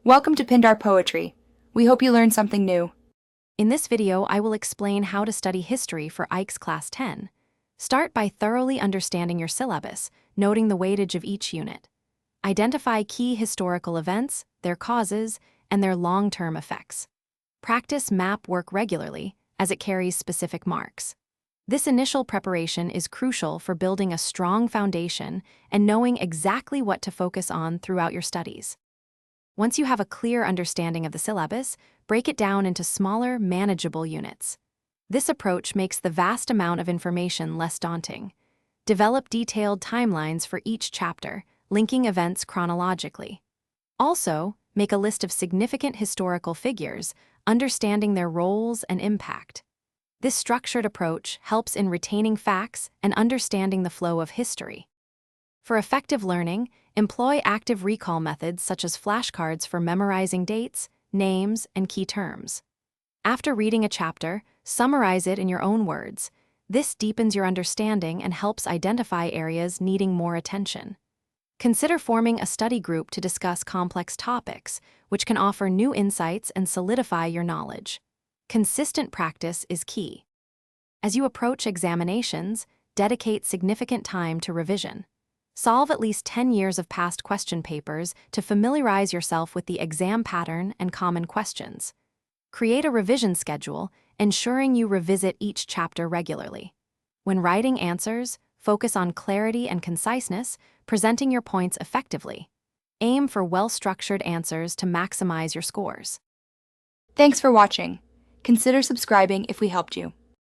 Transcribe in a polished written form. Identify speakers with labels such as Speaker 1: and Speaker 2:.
Speaker 1: Welcome to Pindar Poetry. We hope you learned something new.
Speaker 2: In this video, I will explain how to study history for ICSE Class 10. Start by thoroughly understanding your syllabus, noting the weightage of each unit. Identify key historical events, their causes, and their long-term effects. Practice map work regularly, as it carries specific marks. This initial preparation is crucial for building a strong foundation and knowing exactly what to focus on throughout your studies. Once you have a clear understanding of the syllabus, break it down into smaller, manageable units. This approach makes the vast amount of information less daunting. Develop detailed timelines for each chapter, linking events chronologically. Also, make a list of significant historical figures, understanding their roles and impact. This structured approach helps in retaining facts and understanding the flow of history. For effective learning, employ active recall methods such as flashcards for memorizing dates, names, and key terms. After reading a chapter, summarize it in your own words. This deepens your understanding and helps identify areas needing more attention. Consider forming a study group to discuss complex topics, which can offer new insights and solidify your knowledge. Consistent practice is key. As you approach examinations, dedicate significant time to revision. Solve at least 10 years of past question papers to familiarize yourself with the exam pattern and common questions. Create a revision schedule, ensuring you revisit each chapter regularly. When writing answers, focus on clarity and conciseness, presenting your points effectively. Aim for well-structured answers to maximize your scores.
Speaker 1: Thanks for watching. Consider subscribing if we helped you.